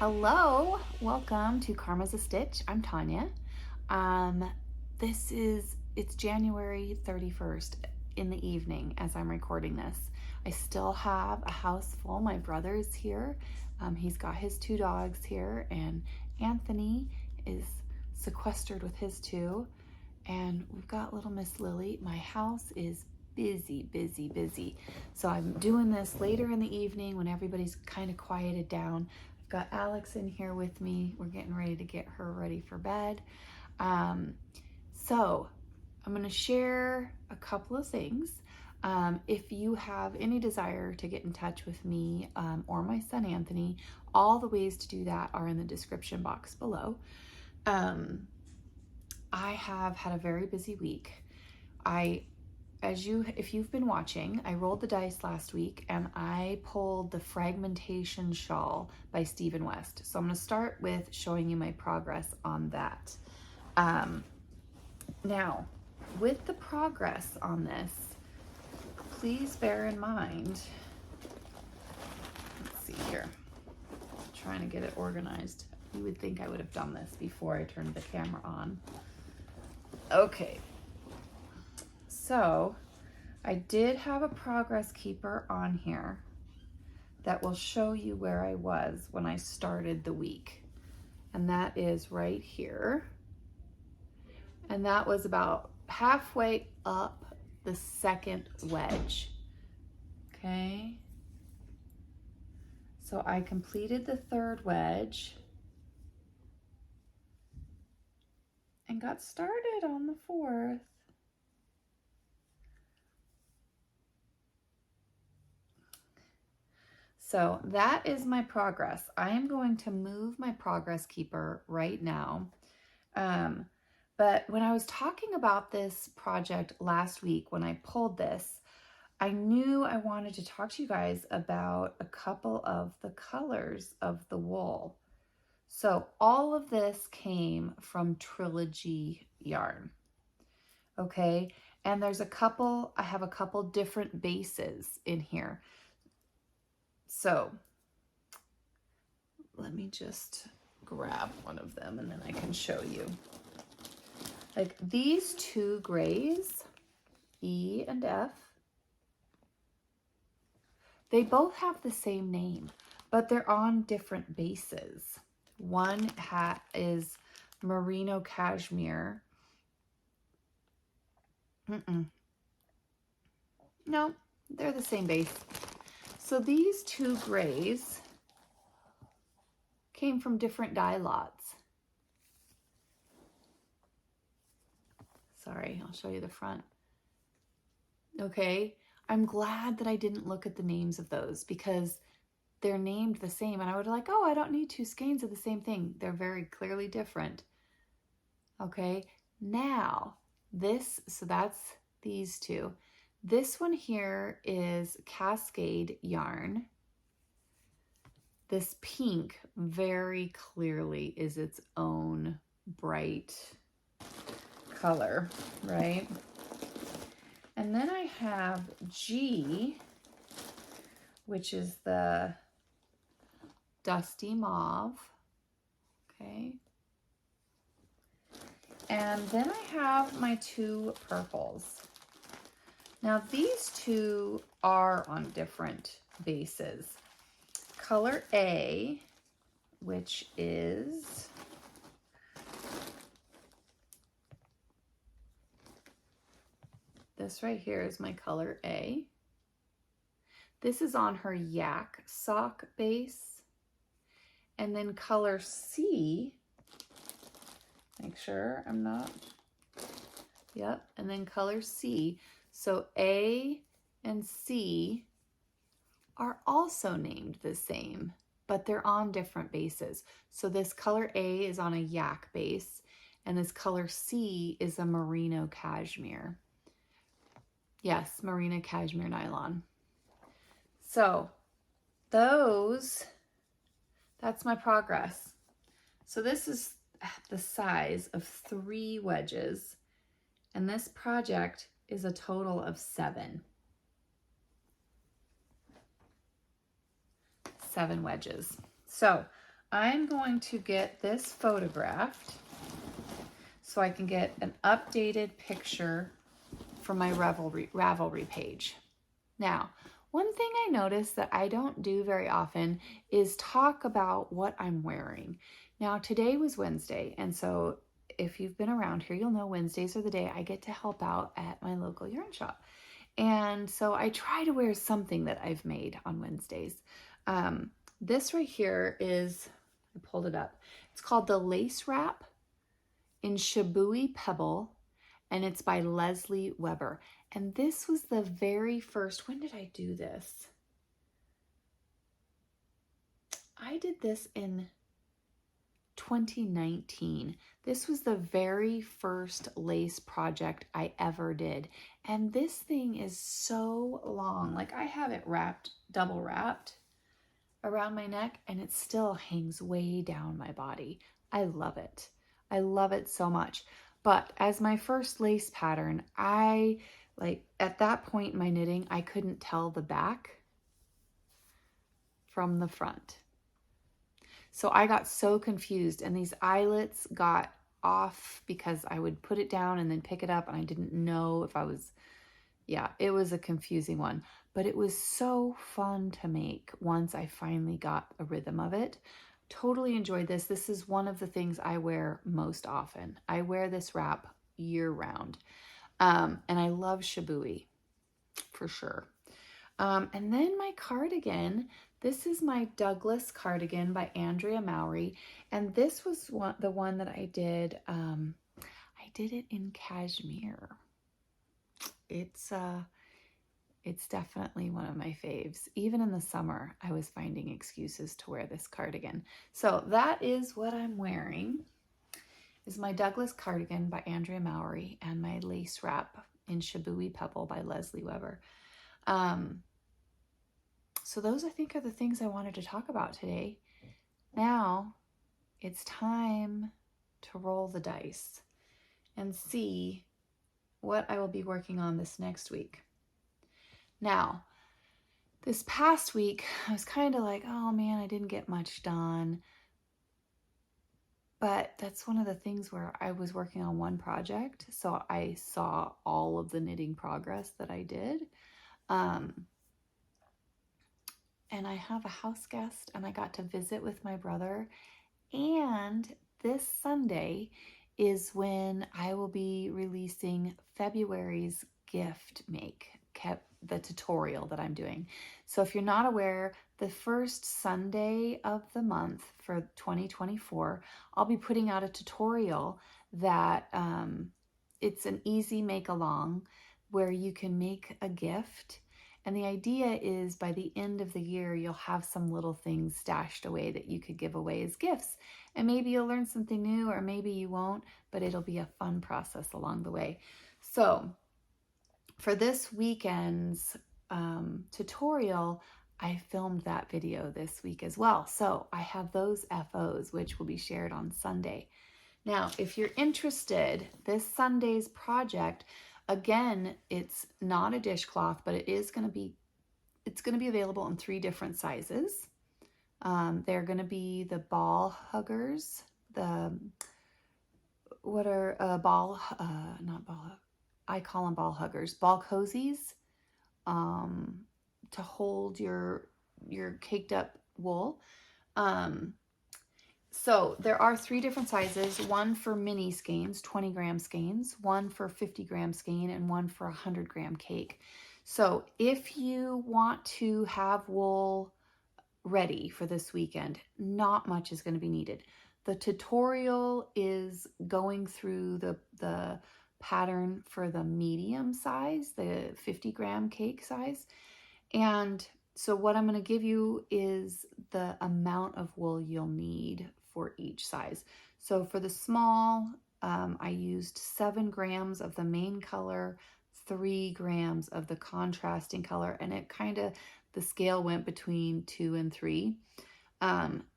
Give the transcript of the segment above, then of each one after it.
Hello, welcome to Karma's a Stitch. I'm Tanya. It's January 31st in the evening as I'm recording this. I still have a house full. My brother's here. He's got his two dogs here, and Anthony is sequestered with his two. And we've got little Miss Lily. My house is busy, busy, busy. So I'm doing this later in the evening when everybody's kind of quieted down. Got Alex in here with me. We're getting ready to get her ready for bed. So I'm going to share a couple of things. If you have any desire to get in touch with me or my son Anthony, all the ways to do that are in the description box below. I have had a very busy week. If you've been watching, I rolled the dice last week and I pulled the Fragmentation Shawl by Stephen West. So I'm going to start with showing you my progress on that. Now, with the progress on this, please bear in mind, let's see here, I'm trying to get it organized. You would think I would have done this before I turned the camera on. Okay. So I did have a progress keeper on here that will show you where I was when I started the week. And that is right here. And that was about halfway up the second wedge. Okay. So I completed the third wedge and got started on the fourth. So that is my progress. I am going to move my progress keeper right now. But when I was talking about this project last week, when I pulled this, I knew I wanted to talk to you guys about a couple of the colors of the wool. So all of this came from Trilogy yarn. Okay. And I have a couple different bases in here. So let me just grab one of them and then I can show you. Like these two grays, E and F, they both have the same name, but they're on different bases. One is merino cashmere. No, they're the same base. So these two grays came from different dye lots. Sorry, I'll show you the front. Okay, I'm glad that I didn't look at the names of those because they're named the same and I would like, oh, I don't need two skeins of the same thing. They're very clearly different. Okay, now so that's these two. This one here is Cascade yarn. This pink very clearly is its own bright color, right? And then I have G, which is the dusty mauve, okay? And then I have my two purples. Now these two are on different bases. Color A, which is this right here is my color A. This is on her yak sock base. And then color C, make sure I'm not, yep, and then color C. So A and C are also named the same, but they're on different bases. So this color A is on a yak base, and this color C is a merino cashmere. Yes, merino cashmere nylon. So that's my progress. So this is the size of 3 wedges, and this project is a total of 7. 7 wedges. So I'm going to get this photographed so I can get an updated picture for my Ravelry page. Now, one thing I noticed that I don't do very often is talk about what I'm wearing. Now, today was Wednesday, and so if you've been around here, you'll know Wednesdays are the day I get to help out at my local yarn shop. And so I try to wear something that I've made on Wednesdays. This right here is, I pulled it up. It's called the Lace Wrap in Shibui Pebble, and it's by Leslie Weber. And this was the very first, when did I do this? I did this in 2019. This was the very first lace project I ever did. And this thing is so long. Like, I have it wrapped, double wrapped around my neck, and it still hangs way down my body. I love it. I love it so much. But as my first lace pattern, at that point in my knitting, I couldn't tell the back from the front. So I got so confused, and these eyelets got off because I would put it down and then pick it up, and I didn't know if I was, it was a confusing one. But it was so fun to make once I finally got a rhythm of it. Totally enjoyed this. This is one of the things I wear most often. I wear this wrap year round. And I love Shibui for sure. And then my cardigan, this is my Douglas cardigan by Andrea Mowry. And this was the one that I did. I did it in cashmere. It's definitely one of my faves. Even in the summer, I was finding excuses to wear this cardigan. So that is what I'm wearing, is my Douglas cardigan by Andrea Mowry and my lace wrap in Shibui Pebble by Leslie Weber. So those, I think, are the things I wanted to talk about today. Now it's time to roll the dice and see what I will be working on this next week. Now, this past week, I was kind of like, oh man, I didn't get much done. But that's one of the things where I was working on one project, so I saw all of the knitting progress that I did. And I have a house guest, and I got to visit with my brother. And this Sunday is when I will be releasing February's gift make, the tutorial that I'm doing. So if you're not aware, the first Sunday of the month for 2024, I'll be putting out a tutorial that it's an easy make along where you can make a gift. And the idea is by the end of the year, you'll have some little things stashed away that you could give away as gifts. And maybe you'll learn something new, or maybe you won't, but it'll be a fun process along the way. So for this weekend's tutorial, I filmed that video this week as well. So I have those FOs, which will be shared on Sunday. Now, if you're interested, this Sunday's project, again, it's not a dishcloth, but it's going to be available in 3 different sizes. They're going to be the ball huggers, I call them ball huggers, ball cozies, to hold your caked up wool. So there are 3 different sizes, one for mini skeins, 20-gram skeins, one for 50-gram skein, and one for 100-gram cake. So if you want to have wool ready for this weekend, not much is going to be needed. The tutorial is going through the pattern for the medium size, the 50-gram cake size. And so what I'm going to give you is the amount of wool you'll need for each size. So for the small, I used 7 grams of the main color, 3 grams of the contrasting color, and the scale went between 2 and 3.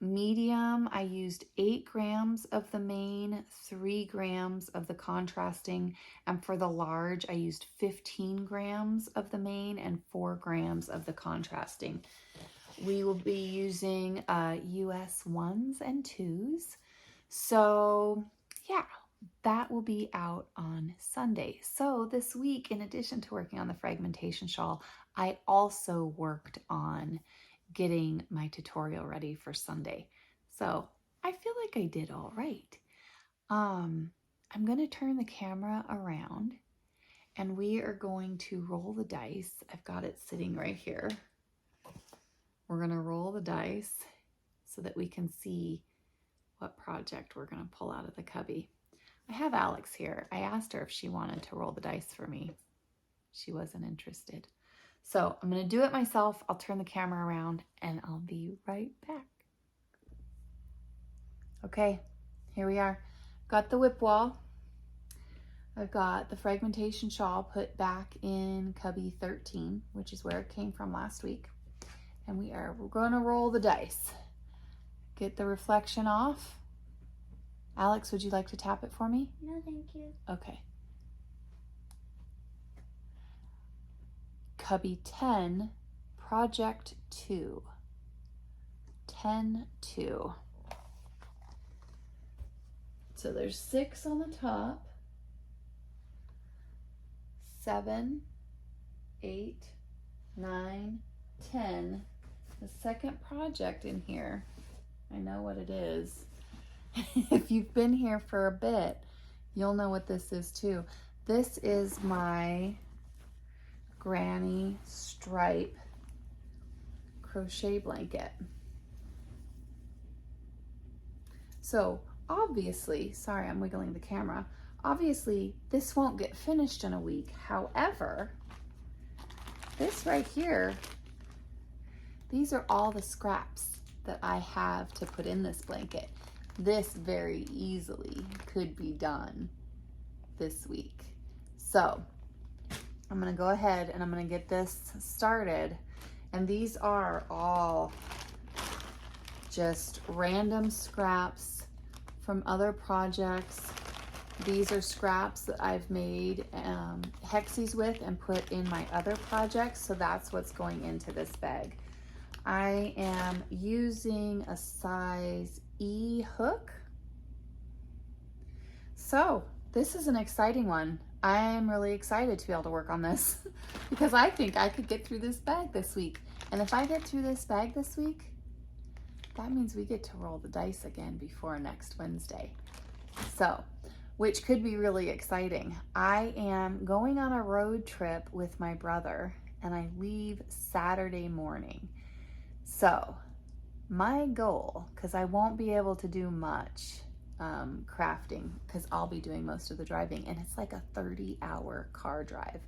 Medium, I used 8 grams of the main, 3 grams of the contrasting, and for the large, I used 15 grams of the main and 4 grams of the contrasting. we will be using US 1s and 2s. So yeah, that will be out on Sunday. So this week, in addition to working on the fragmentation shawl, I also worked on getting my tutorial ready for Sunday. So I feel like I did all right. I'm going to turn the camera around and we are going to roll the dice. I've got it sitting right here. We're going to roll the dice so that we can see what project we're going to pull out of the cubby. I have Alex here. I asked her if she wanted to roll the dice for me. She wasn't interested. So I'm going to do it myself. I'll turn the camera around and I'll be right back. Okay, here we are. Got the whip wall. I've got the fragmentation shawl put back in cubby 13, which is where it came from last week. And we're going to roll the dice. Get the reflection off. Alex, would you like to tap it for me? No, thank you. Okay. Cubby 10, project 2. 10, 2. So there's 6 on the top. 7, 8, 9, 10. The second project in here, I know what it is. If you've been here for a bit, you'll know what this is too. This is my granny stripe crochet blanket. So obviously, sorry, I'm wiggling the camera. Obviously, this won't get finished in a week. However, this right here, these are all the scraps that I have to put in this blanket. This very easily could be done this week. So I'm gonna go ahead and I'm gonna get this started. And these are all just random scraps from other projects. These are scraps that I've made hexies with and put in my other projects. So that's what's going into this bag. I am using a size E hook. So this is an exciting one. I'm really excited to be able to work on this because I think I could get through this bag this week. And if I get through this bag this week, that means we get to roll the dice again before next Wednesday. So, which could be really exciting. I am going on a road trip with my brother and I leave Saturday morning. So my goal, because I won't be able to do much crafting because I'll be doing most of the driving, and it's like a 30-hour car drive.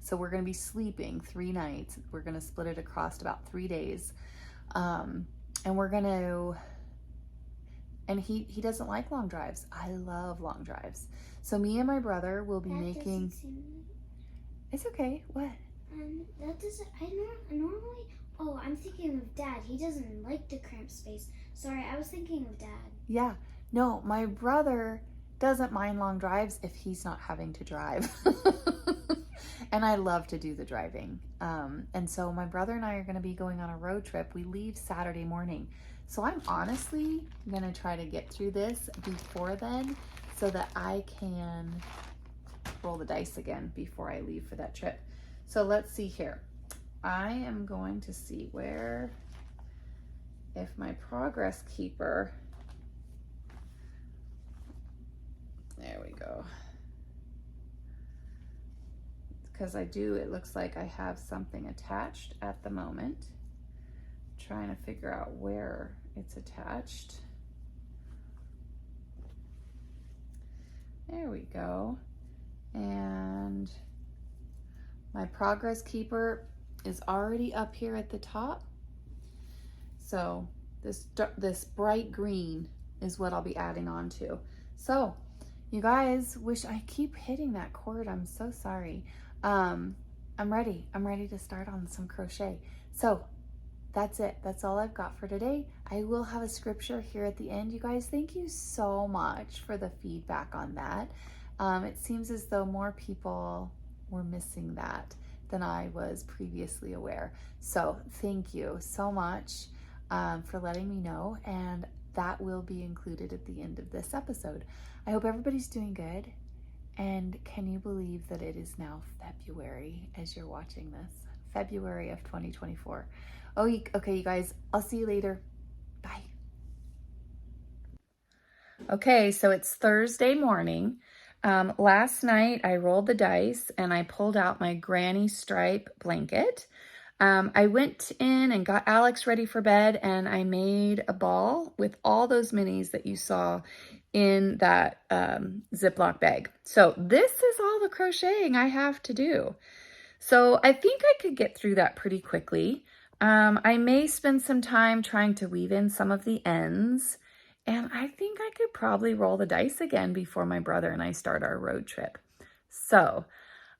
So we're going to be sleeping 3 nights. We're going to split it across about 3 days. And we're going to, and he doesn't like long drives. I love long drives. So me and my brother will be making, it's okay. What? That doesn't, I normally, oh, I'm thinking of Dad. He doesn't like the cramped space. Sorry, I was thinking of Dad. Yeah, no, my brother doesn't mind long drives if he's not having to drive. And I love to do the driving. And so my brother and I are going to be going on a road trip. We leave Saturday morning. So I'm honestly going to try to get through this before then so that I can roll the dice again before I leave for that trip. So let's see here. I am going to see where, if my progress keeper, there we go. Because I do, it looks like I have something attached at the moment. Trying to figure out where it's attached. There we go. And my progress keeper is already up here at the top. So this bright green is what I'll be adding on to. So you guys, I keep hitting that cord. I'm so sorry. I'm ready. I'm ready to start on some crochet. So that's it. That's all I've got for today. I will have a scripture here at the end. You guys, thank you so much for the feedback on that. It seems as though more people were missing that than I was previously aware. So thank you so much for letting me know, and that will be included at the end of this episode. I hope everybody's doing good, and can you believe that it is now February as you're watching this? February of 2024. Oh, okay, you guys, I'll see you later. Bye. Okay, so it's Thursday morning. Last night I rolled the dice and I pulled out my granny stripe blanket. I went in and got Alex ready for bed, and I made a ball with all those minis that you saw in that Ziploc bag. So this is all the crocheting I have to do. So I think I could get through that pretty quickly. I may spend some time trying to weave in some of the ends, and I think I could probably roll the dice again before my brother and I start our road trip. So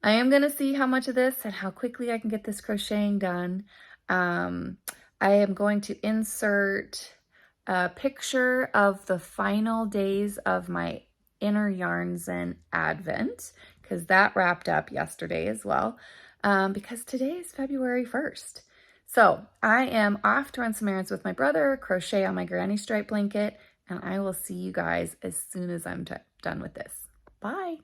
I am going to see how much of this and how quickly I can get this crocheting done. I am going to insert a picture of the final days of my Inner Yarns and Advent, because that wrapped up yesterday as well, because today is February 1st. So I am off to run some errands with my brother, crochet on my granny stripe blanket, and I will see you guys as soon as I'm done with this. Bye.